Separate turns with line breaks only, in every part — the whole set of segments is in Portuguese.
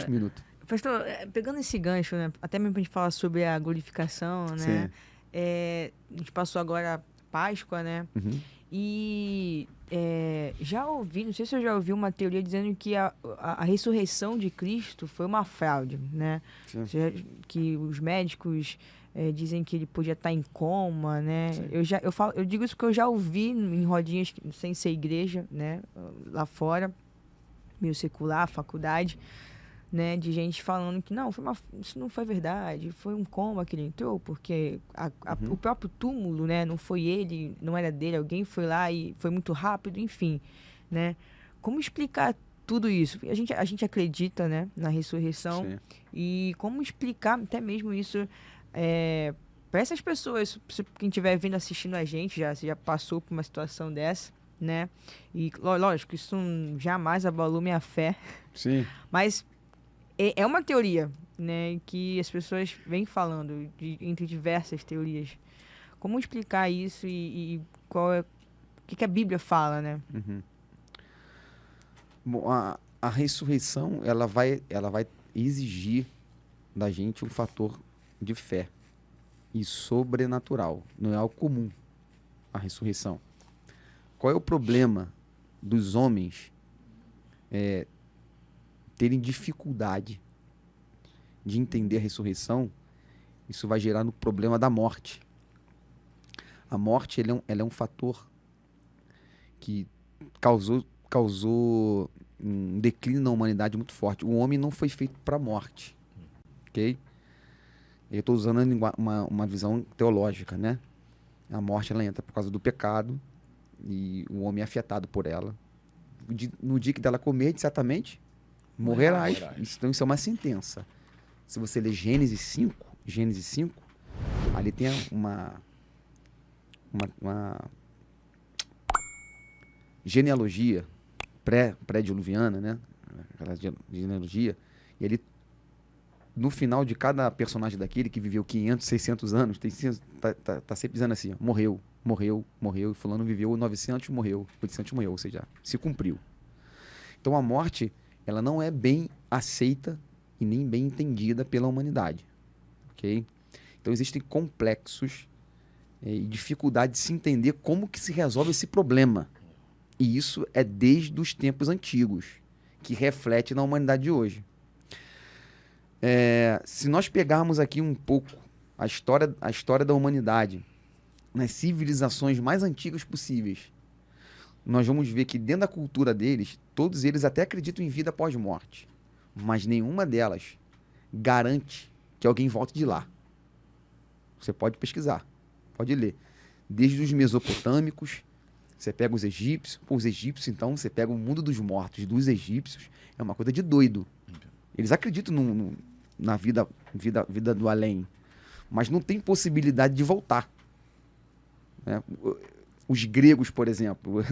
último minuto.
Pastor, pegando esse gancho, né? Até mesmo pra gente falar sobre a glorificação, né?
Sim.
A gente passou agora a Páscoa, né?
Uhum.
E já ouvi, não sei se eu já ouvi uma teoria dizendo que a ressurreição de Cristo foi uma fraude, né?
Sim.
Ou seja, que os médicos dizem que ele podia estar em coma, né?
Sim.
Eu digo isso porque eu já ouvi em rodinhas sem ser igreja, né? Lá fora, meio secular, faculdade, né, de gente falando que não, isso não foi verdade, foi um coma que ele entrou, porque o próprio túmulo, né, não foi ele, não era dele, alguém foi lá e foi muito rápido, enfim, né? Como explicar tudo isso? A gente acredita, né, na ressurreição.
Sim.
E como explicar até mesmo isso para essas pessoas, se quem estiver vendo, assistindo a gente, já passou por uma situação dessa, né? E lógico, isso jamais abalou minha fé,
Sim.
mas é uma teoria, né, que as pessoas vêm falando, entre diversas teorias. Como explicar isso e o que a Bíblia fala, né?
Uhum. Bom, a ressurreição, ela vai exigir da gente um fator de fé e sobrenatural. Não é algo comum, a ressurreição. Qual é o problema dos homens terem dificuldade de entender a ressurreição? Isso vai gerar no problema da morte. A morte ela é um fator que causou um declínio na humanidade muito forte. O homem não foi feito para a morte, ok? Eu estou usando uma visão teológica, né? A morte ela entra por causa do pecado e o homem é afetado por ela. No dia que dela comer, certamente morrerás. Então isso é uma sentença. Se você ler Gênesis 5, ali tem uma genealogia pré-diluviana, né? Aquela genealogia. E ele, no final de cada personagem daquele que viveu 500, 600 anos, tá sempre dizendo assim, ó, morreu, e fulano viveu 900, morreu, 800, morreu, ou seja, se cumpriu. Então a morte, ela não é bem aceita e nem bem entendida pela humanidade, ok? Então existem complexos e dificuldade de se entender como que se resolve esse problema. E isso é desde os tempos antigos, que reflete na humanidade de hoje. Se nós pegarmos aqui um pouco a história da humanidade, nas civilizações mais antigas possíveis, nós vamos ver que dentro da cultura deles, todos eles até acreditam em vida após morte, mas nenhuma delas garante que alguém volte de lá. Você pode pesquisar, pode ler. Desde os mesopotâmicos, você pega os egípcios, então, você pega o mundo dos mortos dos egípcios, é uma coisa de doido. Eles acreditam na vida do além, mas não tem possibilidade de voltar. Né? Os gregos, por exemplo,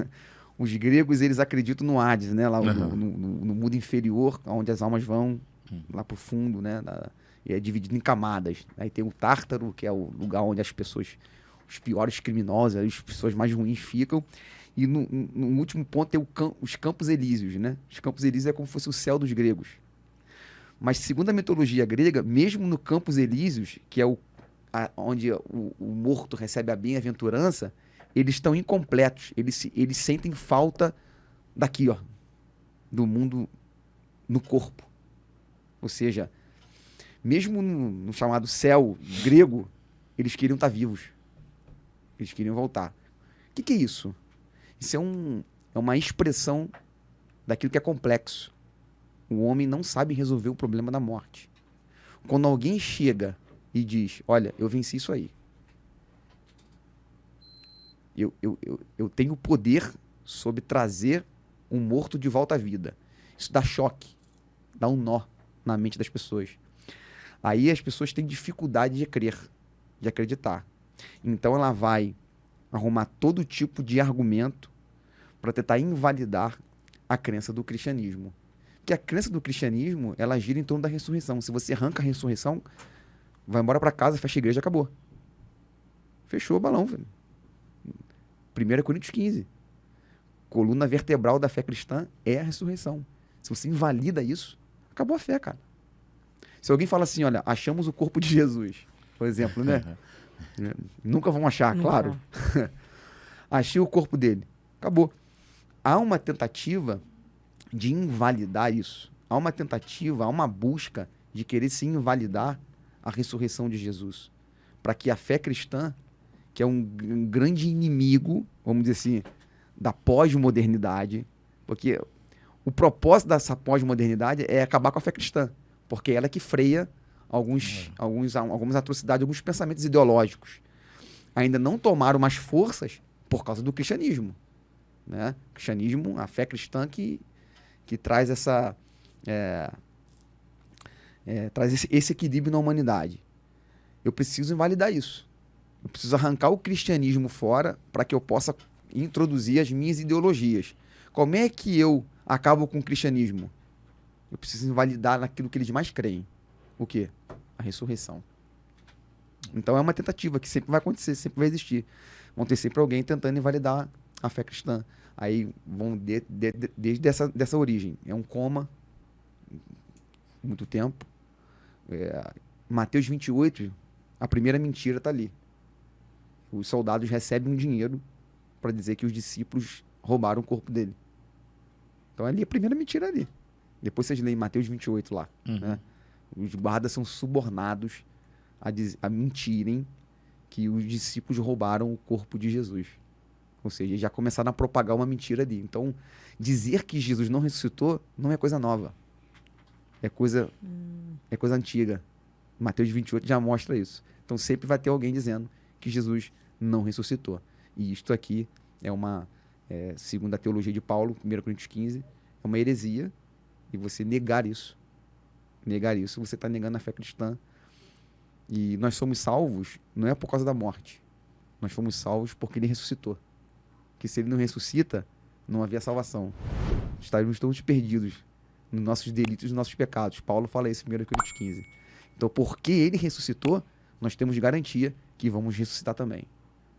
os gregos eles acreditam no Hades, né? Lá no mundo inferior, onde as almas vão lá para o fundo, né? E é dividido em camadas. Aí tem o Tártaro, que é o lugar onde as pessoas, os piores criminosos, as pessoas mais ruins ficam. E no último ponto tem os Campos Elíseos, né? Os Campos Elíseos é como se fosse o céu dos gregos. Mas segundo a mitologia grega, mesmo no Campos Elíseos, que é onde o morto recebe a bem-aventurança, eles estão incompletos. Eles sentem falta daqui, ó, do mundo no corpo. Ou seja, mesmo no chamado céu grego, eles queriam estar vivos. Eles queriam voltar. O que é isso? Isso é uma expressão daquilo que é complexo. O homem não sabe resolver o problema da morte. Quando alguém chega e diz, olha, eu venci isso aí. Eu tenho poder sobre trazer um morto de volta à vida. Isso dá choque, dá um nó na mente das pessoas. Aí as pessoas têm dificuldade de crer, de acreditar. Então ela vai arrumar todo tipo de argumento para tentar invalidar a crença do cristianismo. Porque a crença do cristianismo, ela gira em torno da ressurreição. Se você arranca a ressurreição, vai embora para casa, fecha a igreja, acabou. Fechou o balão, velho. 1 Coríntios 15. Coluna vertebral da fé cristã é a ressurreição. Se você invalida isso, acabou a fé, cara. Se alguém fala assim, olha, achamos o corpo de Jesus, por exemplo, né? Nunca vão achar,
Nunca.
claro. Achei o corpo dele. Acabou. Há uma tentativa de invalidar isso. Há uma tentativa, há uma busca de querer se invalidar a ressurreição de Jesus. Para que a fé cristã, que é um grande inimigo, vamos dizer assim, da pós-modernidade, porque o propósito dessa pós-modernidade é acabar com a fé cristã, porque ela é que freia algumas atrocidades, alguns pensamentos ideológicos. Ainda não tomaram mais forças por causa do cristianismo. Né? O cristianismo, a fé cristã que traz traz esse equilíbrio na humanidade. Eu preciso invalidar isso. Eu preciso arrancar o cristianismo fora para que eu possa introduzir as minhas ideologias. Como é que eu acabo com o cristianismo? Eu preciso invalidar naquilo que eles mais creem. O quê? A ressurreição. Então é uma tentativa que sempre vai acontecer, sempre vai existir. Vão ter sempre alguém tentando invalidar a fé cristã. Aí vão desde dessa origem. É um coma, muito tempo. Mateus 28, a primeira mentira está ali. Os soldados recebem um dinheiro para dizer que os discípulos roubaram o corpo dele. Então ali a primeira mentira ali. Depois vocês leem Mateus 28 lá. Né? Os guardas são subornados a mentirem que os discípulos roubaram o corpo de Jesus. Ou seja, já começaram a propagar uma mentira ali. Então, dizer que Jesus não ressuscitou não é coisa nova. É coisa antiga. Mateus 28 já mostra isso. Então, sempre vai ter alguém dizendo que Jesus não ressuscitou. E isto aqui segundo a teologia de Paulo, 1 Coríntios 15, é uma heresia. E você negar isso, você está negando a fé cristã. E nós somos salvos não é por causa da morte. Nós fomos salvos porque ele ressuscitou. Que se ele não ressuscita, não havia salvação. Estaríamos todos perdidos nos nossos delitos e nos nossos pecados. Paulo fala isso em 1 Coríntios 15. Então, porque ele ressuscitou, nós temos garantia que vamos ressuscitar também.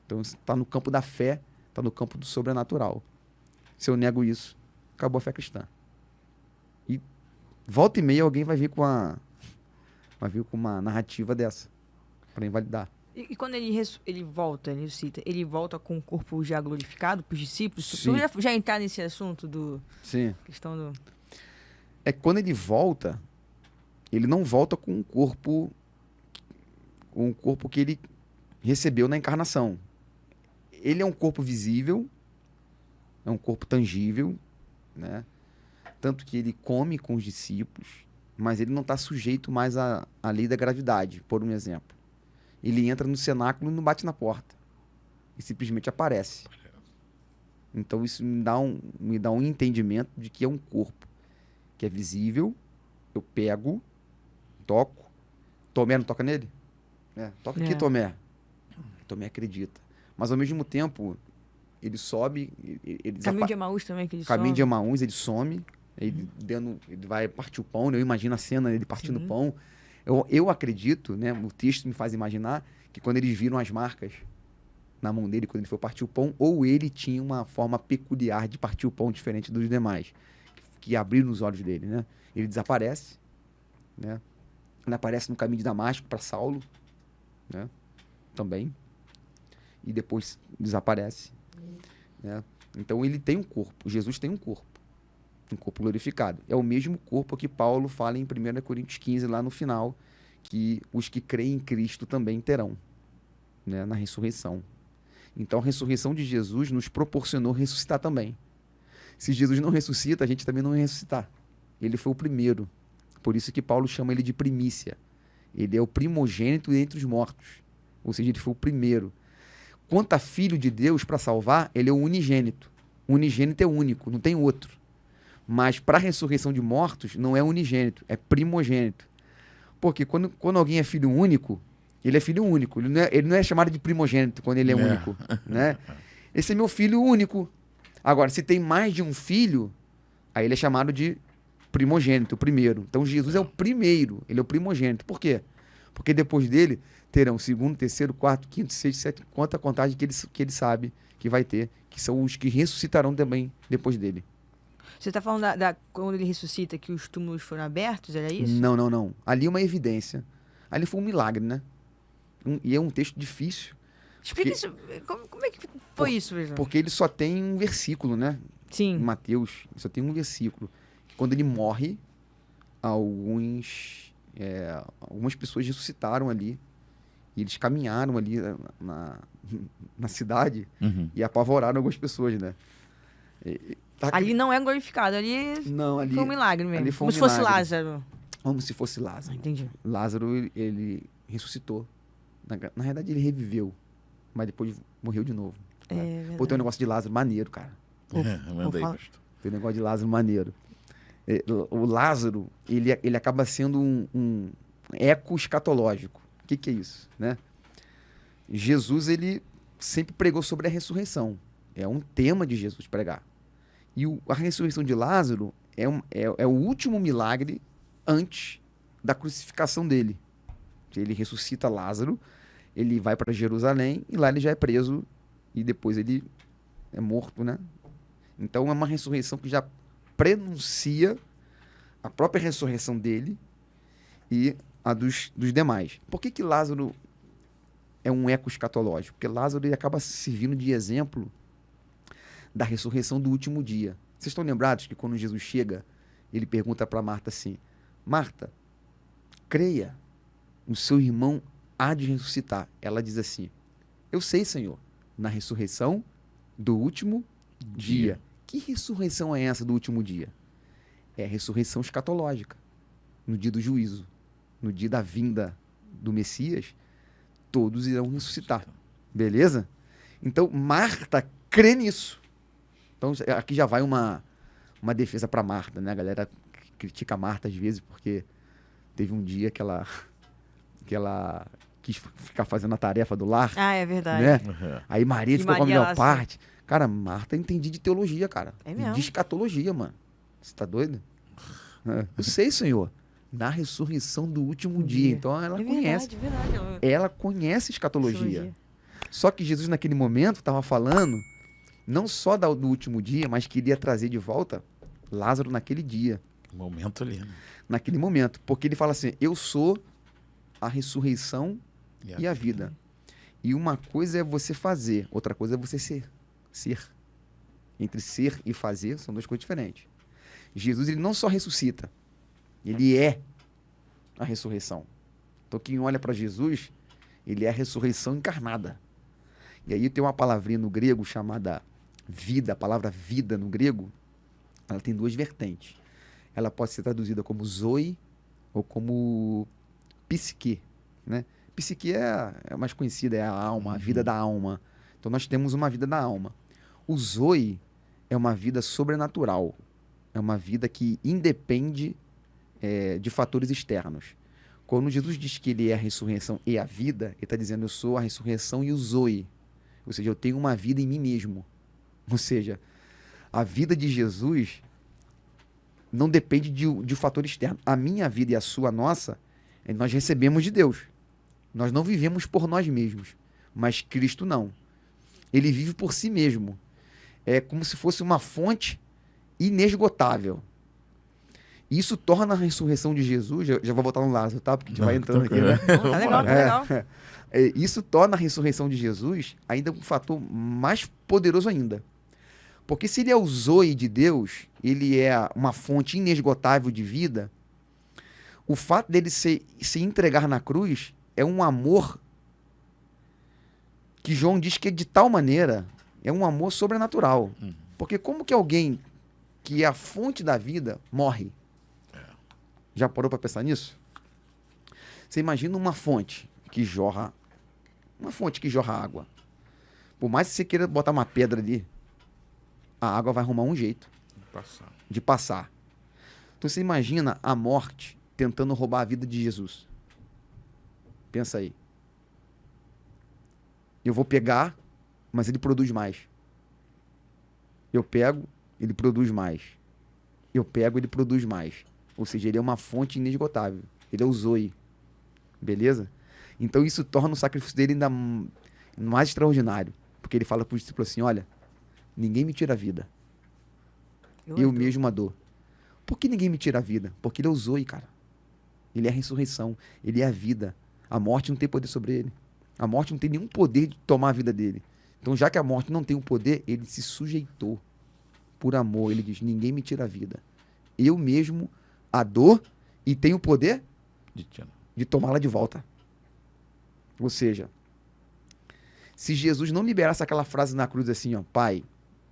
Então, está no campo da fé, está no campo do sobrenatural. Se eu nego isso, acabou a fé cristã. E volta e meia alguém vai vir com uma narrativa dessa para invalidar.
E quando ele volta, ele ressuscita, ele volta com o corpo já glorificado para os discípulos?
Sim.
Tu já entrar nesse assunto
Sim.
questão do...
É que quando ele volta, ele não volta com um corpo que ele recebeu na encarnação. Ele é um corpo visível, é um corpo tangível, né? Tanto que ele come com os discípulos, mas ele não está sujeito mais à lei da gravidade, por um exemplo. Ele entra no cenáculo e não bate na porta. E simplesmente aparece. Então isso me dá um entendimento de que é um corpo que é visível, eu pego, toco. Tomé não toca nele? Toca aqui, Tomé. Tomé acredita. Mas ao mesmo tempo, ele sobe...
Caminho de Emaús também, que ele
Caminho
some.
de Emaús, ele some. Ele vai partir o pão, né? Eu imagino a cena dele partindo o pão. Eu acredito, né? O texto me faz imaginar que quando eles viram as marcas na mão dele, quando ele foi partir o pão, ou ele tinha uma forma peculiar de partir o pão diferente dos demais, que abriram os olhos dele, né? Ele desaparece, né? Ele aparece no caminho de Damasco para Saulo, né? Também. E depois desaparece, né? Então ele tem um corpo, Jesus tem um corpo glorificado. É o mesmo corpo que Paulo fala em 1 Coríntios 15, lá no final, que os que creem em Cristo também terão, né, na ressurreição. Então a ressurreição de Jesus nos proporcionou ressuscitar também. Se Jesus não ressuscita, a gente também não vai ressuscitar. Ele foi o primeiro. Por isso que Paulo chama ele de primícia. Ele é o primogênito entre os mortos. Ou seja, ele foi o primeiro. Quanto a filho de Deus para salvar, ele é o unigênito. O unigênito é único, não tem outro. Mas para a ressurreição de mortos, não é unigênito, é primogênito. Porque quando alguém é filho único, ele é filho único. Ele não é chamado de primogênito quando ele é único. Né? Esse é meu filho único. Agora, se tem mais de um filho, aí ele é chamado de primogênito, o primeiro. Então Jesus é o primeiro, ele é o primogênito. Por quê? Porque depois dele terão segundo, terceiro, quarto, quinto, sexto, sétimo, quanta contagem que ele sabe que vai ter, que são os que ressuscitarão também depois dele.
Você tá falando quando ele ressuscita que os túmulos foram abertos, era isso?
Não. Ali é uma evidência. Ali foi um milagre, né? E é um texto difícil.
Explica isso. Como é que foi isso, por exemplo?
Porque ele só tem um versículo, né? Em
Sim.
Mateus, só tem um versículo. Quando ele morre, algumas pessoas ressuscitaram ali. E eles caminharam ali na cidade e apavoraram algumas pessoas, né?
Ali não é glorificado, ali
Não, ali
foi um milagre mesmo.
ali foi
Como
um
se fosse
milagre.
Lázaro.
Como se fosse Lázaro.
Entendi.
Lázaro, ele ressuscitou. Na realidade, ele reviveu, mas depois morreu de novo.
É,
Pô, tem um negócio de Lázaro maneiro, cara.
Manda aí,
fala.
pastor.
Tem um negócio de Lázaro maneiro. O Lázaro, ele acaba sendo um eco escatológico. O que é isso, né? Jesus, ele sempre pregou sobre a ressurreição. É um tema de Jesus pregar. E a ressurreição de Lázaro é o último milagre antes da crucificação dele. Ele ressuscita Lázaro, ele vai para Jerusalém e lá ele já é preso e depois ele é morto, né? Então é uma ressurreição que já prenuncia a própria ressurreição dele e a dos demais. Por que Lázaro é um eco escatológico? Porque Lázaro ele acaba servindo de exemplo da ressurreição do último dia. Vocês estão lembrados que quando Jesus chega, ele pergunta para Marta assim: Marta, creia, o seu irmão há de ressuscitar. Ela diz assim: eu sei, Senhor, na ressurreição do último dia. Que ressurreição é essa do último dia? É a ressurreição escatológica, no dia do juízo, no dia da vinda do Messias, todos irão ressuscitar. Beleza? Então, Marta crê nisso. Então, aqui já vai uma defesa para Marta, né? A galera critica a Marta às vezes porque teve um dia que ela quis ficar fazendo a tarefa do lar.
Ah, é verdade.
Né?
Uhum.
Aí Maria
E
ficou com a
Maria
melhor
lá,
parte. Cara, Marta entendi de teologia, cara.
É mesmo?
De escatologia, mano. Você tá doido? Eu sei, Senhor. Na ressurreição do último dia. Então ela conhece.
Verdade.
Ela conhece escatologia. Só que Jesus, naquele momento, estava falando não só do último dia, mas queria trazer de volta Lázaro naquele dia.
Momento lindo.
Naquele momento. Porque ele fala assim: eu sou a ressurreição e a vida. E uma coisa é você fazer, outra coisa é você ser. Entre ser e fazer são duas coisas diferentes. Jesus, ele não só ressuscita, ele é a ressurreição. Então quem olha para Jesus, ele é a ressurreição encarnada. E aí tem uma palavrinha no grego chamada vida. A palavra vida no grego, ela tem duas vertentes. Ela pode ser traduzida como zoe ou como psique, né? Psique é mais conhecida, é a alma, a vida da alma. Então nós temos uma vida da alma. O zoe é uma vida sobrenatural. É uma vida que independe de fatores externos. Quando Jesus diz que ele é a ressurreição e a vida, ele está dizendo: eu sou a ressurreição e o zoe. Ou seja, eu tenho uma vida em mim mesmo. Ou seja, a vida de Jesus não depende de fator externo. A minha vida e a sua, a nossa, nós recebemos de Deus. Nós não vivemos por nós mesmos. Mas Cristo não. Ele vive por si mesmo. É como se fosse uma fonte inesgotável. Isso torna a ressurreição de Jesus... Já vou voltar no Lázaro, tá? Porque a gente vai entrando aqui, né?
Tá legal, tá legal.
Isso torna a ressurreição de Jesus ainda um fator mais poderoso ainda. Porque se ele é o zoe de Deus, ele é uma fonte inesgotável de vida, o fato dele se entregar na cruz é um amor que João diz que é de tal maneira, é um amor sobrenatural. Porque como que alguém que é a fonte da vida morre? Já parou para pensar nisso? Você imagina uma fonte que jorra água. Por mais que você queira botar uma pedra ali, a água vai arrumar um jeito de passar. Então você imagina a morte tentando roubar a vida de Jesus. Pensa aí. Eu vou pegar, mas ele produz mais. Eu pego, ele produz mais. Eu pego, ele produz mais. Ou seja, ele é uma fonte inesgotável. Ele é o zoe. Beleza? Então isso torna o sacrifício dele ainda mais extraordinário. Porque ele fala para o discípulo assim: olha, ninguém me tira a vida. Eu mesmo a dor. Por que ninguém me tira a vida? Porque ele é o Zoe, cara. Ele é a ressurreição. Ele é a vida. A morte não tem poder sobre ele. A morte não tem nenhum poder de tomar a vida dele. Então, já que a morte não tem o poder, ele se sujeitou por amor. Ele diz, ninguém me tira a vida. Eu mesmo a dor e tenho o poder de tomá-la de volta. Ou seja, se Jesus não liberasse aquela frase na cruz assim, ó, Pai,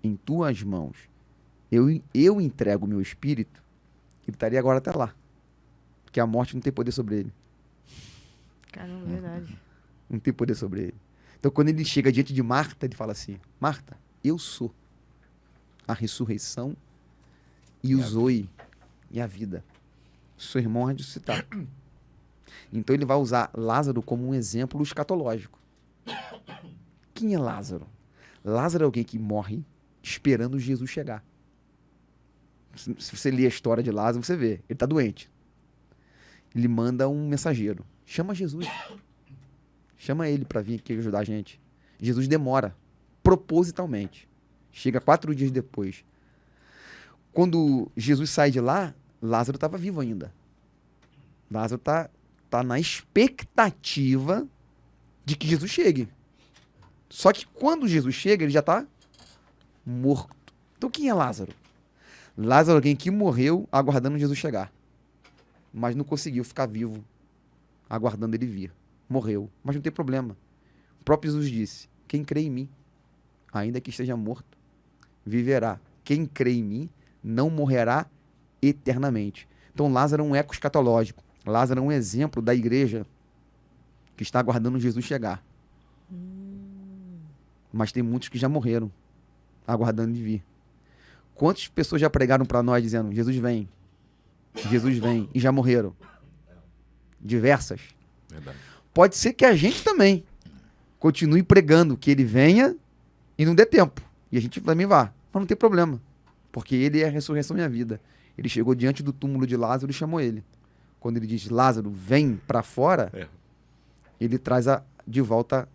em tuas mãos, eu entrego o meu espírito, ele estaria agora até lá. Porque a morte não tem poder sobre ele.
Caramba, verdade.
Não tem poder sobre ele. Então, quando ele chega diante de Marta, ele fala assim, Marta, eu sou a ressurreição e o Zoe e a vida. Seu irmão vai ressuscitar. Então, ele vai usar Lázaro como um exemplo escatológico. Quem é Lázaro? Lázaro é alguém que morre esperando Jesus chegar. Se você ler a história de Lázaro, você vê. Ele está doente. Ele manda um mensageiro. Chama Jesus. Chama ele para vir aqui ajudar a gente. Jesus demora. Propositalmente. Chega 4 dias depois. Quando Jesus sai de lá, Lázaro estava vivo ainda. Lázaro tá na expectativa de que Jesus chegue. Só que quando Jesus chega, ele já está morto. Então quem é Lázaro? Lázaro é alguém que morreu aguardando Jesus chegar. Mas não conseguiu ficar vivo aguardando ele vir. Morreu. Mas não tem problema. O próprio Jesus disse, quem crê em mim, ainda que esteja morto, viverá. Quem crê em mim não morrerá eternamente. Então Lázaro é um eco escatológico. Lázaro é um exemplo da igreja que está aguardando Jesus chegar. Mas tem muitos que já morreram aguardando de vir. Quantas pessoas já pregaram para nós dizendo Jesus vem e já morreram? Diversas.
Verdade.
Pode ser que a gente também continue pregando que ele venha e não dê tempo. E a gente também vá. Mas não tem problema. Porque ele é a ressurreição e a vida. Ele chegou diante do túmulo de Lázaro e chamou ele. Quando ele diz, Lázaro, vem para fora, ele traz de volta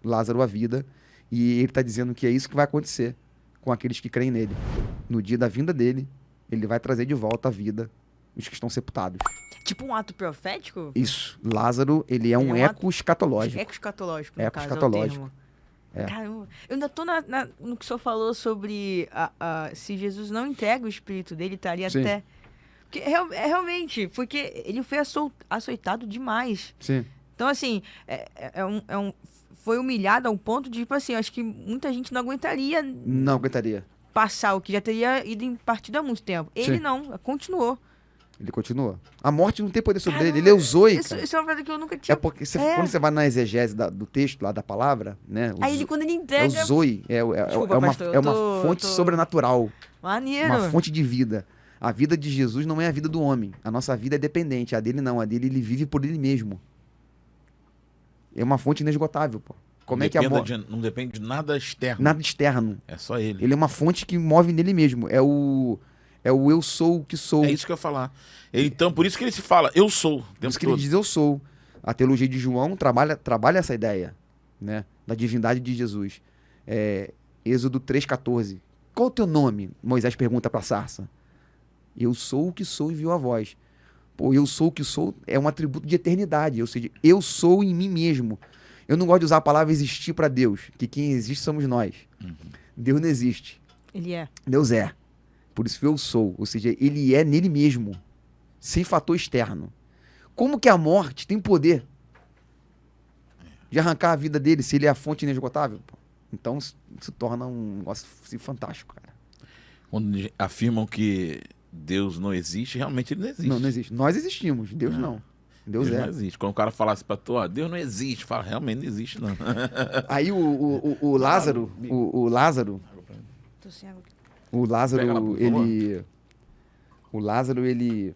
Lázaro à vida. E ele está dizendo que é isso que vai acontecer com aqueles que creem nele. No dia da vinda dele, ele vai trazer de volta a vida os que estão sepultados.
Tipo um ato profético?
Isso. Lázaro, ele é um eco escatológico.
Eco escatológico, no
Eco
caso,
escatológico.
é o termo.
É.
Caramba. Eu ainda tô no que o senhor falou sobre se Jesus não entrega o espírito dele, estaria
Sim.
até... Porque, realmente, porque ele foi açoitado demais.
Sim.
Então, assim, foi humilhado a um ponto de, tipo assim, acho que muita gente não aguentaria
Não aguentaria.
passar o que já teria ido em partida há muito tempo. Ele
Sim.
não, continuou.
Ele continua. A morte não tem poder sobre
Caramba,
ele. Ele é o Zoe,
Isso
cara.
é uma coisa que eu nunca tinha...
É porque quando você vai na exegese do texto, lá da palavra, né?
Aí quando ele
É
entrega...
o Zoe.
Desculpa, pastor,
é uma fonte sobrenatural.
Maneiro.
Uma fonte de vida. A vida de Jesus não é a vida do homem. A nossa vida é dependente. A dele não. A dele ele vive por ele mesmo. É uma fonte inesgotável, pô. Como é que a morte...
Não depende de nada externo.
Nada externo.
É só ele.
Ele é uma fonte que move nele mesmo. É o eu sou o que sou.
É isso que eu ia falar. Então, por isso que ele se fala, eu sou.
Por isso que ele diz eu sou. A teologia de João trabalha essa ideia, né, da divindade de Jesus. Êxodo 3,14. Qual o teu nome? Moisés pergunta para a sarça. Eu sou o que sou, enviou a voz. Pô, eu sou o que sou é um atributo de eternidade. Ou seja, eu sou em mim mesmo. Eu não gosto de usar a palavra existir para Deus, que quem existe somos nós.
Uhum.
Deus não existe.
Ele é.
Deus é. Por isso que eu sou. Ou seja, ele é nele mesmo, sem fator externo. Como que a morte tem poder de arrancar a vida dele se ele é a fonte inesgotável? Então se torna um negócio fantástico, cara.
Quando afirmam que Deus não existe, realmente ele não existe.
Não existe. Nós existimos, Deus não. Deus
não existe. Quando o cara falasse pra tu, Deus não existe, fala, realmente não existe, não.
Aí o Lázaro, o Lázaro,
Tô sem água.
o Lázaro,
Pega lá, por
ele... O Lázaro, ele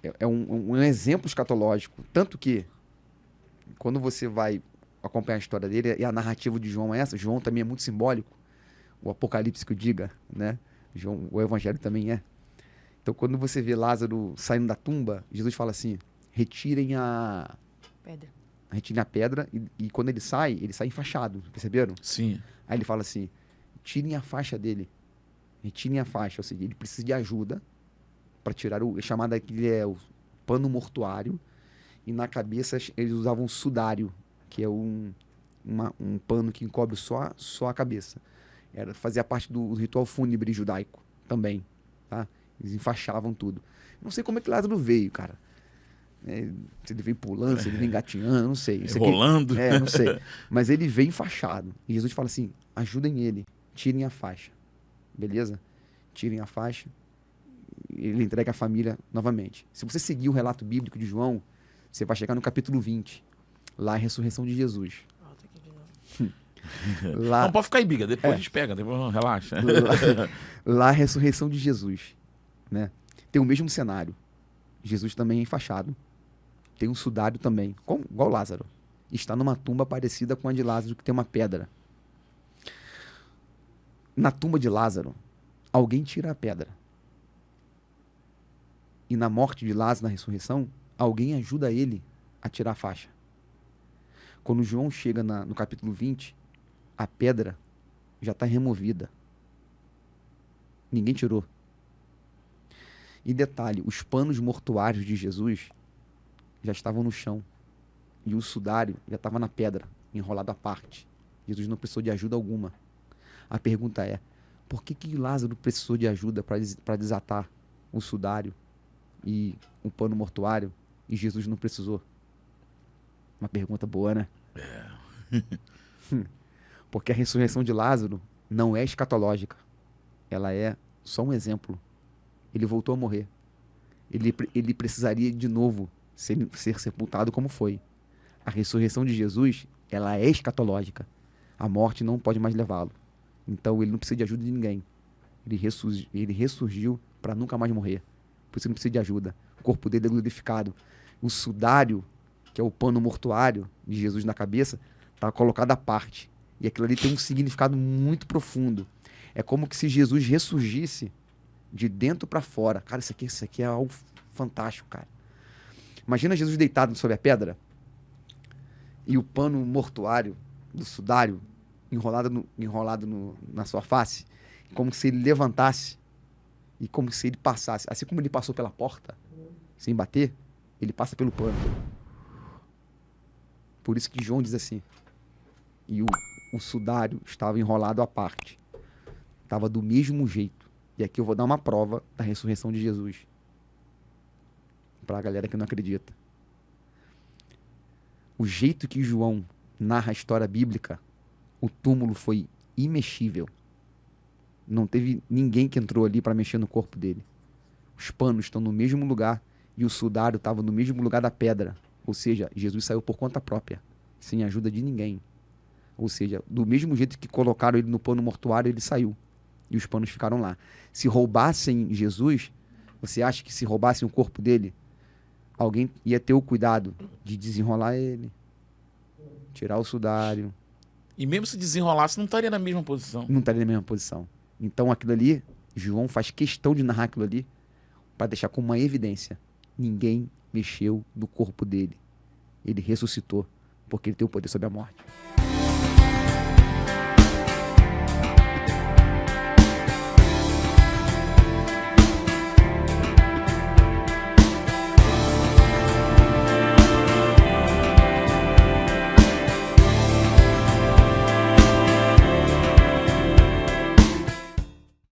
é um exemplo escatológico. Tanto que, quando você vai acompanhar a história dele, e a narrativa de João é essa, João também é muito simbólico, o Apocalipse que eu diga, né? João, o Evangelho também é. Então, quando você vê Lázaro saindo da tumba, Jesus fala assim, retirem a pedra, e quando ele sai enfaixado, perceberam?
Sim.
Aí ele fala assim, tirem a faixa dele, retirem a faixa, ou seja, ele precisa de ajuda para tirar o chamado aquele o pano mortuário, e na cabeça eles usavam sudário, que é um pano que encobre só a cabeça. Fazia parte do ritual fúnebre judaico também, tá? Eles enfaixavam tudo. Não sei como é que Lázaro veio, cara. Se ele veio pulando, se ele veio engatinhando, não sei.
Rolando.
Não sei. Mas ele veio enfaixado. E Jesus fala assim, ajudem ele, tirem a faixa. Beleza? Tirem a faixa. Ele entrega a família novamente. Se você seguir o relato bíblico de João, você vai chegar no capítulo 20. Lá é a ressurreição de Jesus. Lá,
Não, pode ficar aí, Biga. Depois a gente pega, depois relaxa.
lá é a ressurreição de Jesus. Né? Tem o mesmo cenário. Jesus também é enfaixado. Tem um sudário também, igual Lázaro. Está numa tumba parecida com a de Lázaro, que tem uma pedra. Na tumba de Lázaro, alguém tira a pedra. E na morte de Lázaro, na ressurreição, alguém ajuda ele a tirar a faixa. Quando João chega no capítulo 20, a pedra já está removida. Ninguém tirou. E detalhe, os panos mortuários de Jesus já estavam no chão. E o sudário já estava na pedra, enrolado à parte. Jesus não precisou de ajuda alguma. A pergunta é, por que Lázaro precisou de ajuda para desatar o sudário e o pano mortuário e Jesus não precisou? Uma pergunta boa, né? Porque a ressurreição de Lázaro não é escatológica. Ela é só um exemplo. Ele voltou a morrer. Ele precisaria de novo ser sepultado como foi. A ressurreição de Jesus, ela é escatológica. A morte não pode mais levá-lo. Então ele não precisa de ajuda de ninguém. Ele ressurgiu para nunca mais morrer. Por isso ele não precisa de ajuda. O corpo dele é glorificado. O sudário, que é o pano mortuário de Jesus na cabeça, está colocado à parte. E aquilo ali tem um significado muito profundo. É como que se Jesus ressurgisse de dentro para fora. Cara, isso aqui é algo fantástico, cara. Imagina Jesus deitado sobre a pedra e o pano mortuário do sudário enrolado na sua face, como se ele levantasse e como se ele passasse. Assim como ele passou pela porta, sem bater, ele passa pelo pano. Por isso que João diz assim, e o sudário estava enrolado à parte. Estava do mesmo jeito. E aqui eu vou dar uma prova da ressurreição de Jesus. Para a galera que não acredita. O jeito que João narra a história bíblica, o túmulo foi imexível. Não teve ninguém que entrou ali para mexer no corpo dele. Os panos estão no mesmo lugar e o sudário estava no mesmo lugar da pedra. Ou seja, Jesus saiu por conta própria, sem ajuda de ninguém. Ou seja, do mesmo jeito que colocaram ele no pano mortuário, ele saiu. E os panos ficaram lá. Se roubassem Jesus, você acha que se roubassem o corpo dele, alguém ia ter o cuidado de desenrolar ele, tirar o sudário.
E mesmo se desenrolasse, não estaria na mesma posição.
Não estaria na mesma posição. Então aquilo ali, João faz questão de narrar aquilo ali para deixar como uma evidência. Ninguém mexeu no corpo dele. Ele ressuscitou, porque ele tem o poder sobre a morte.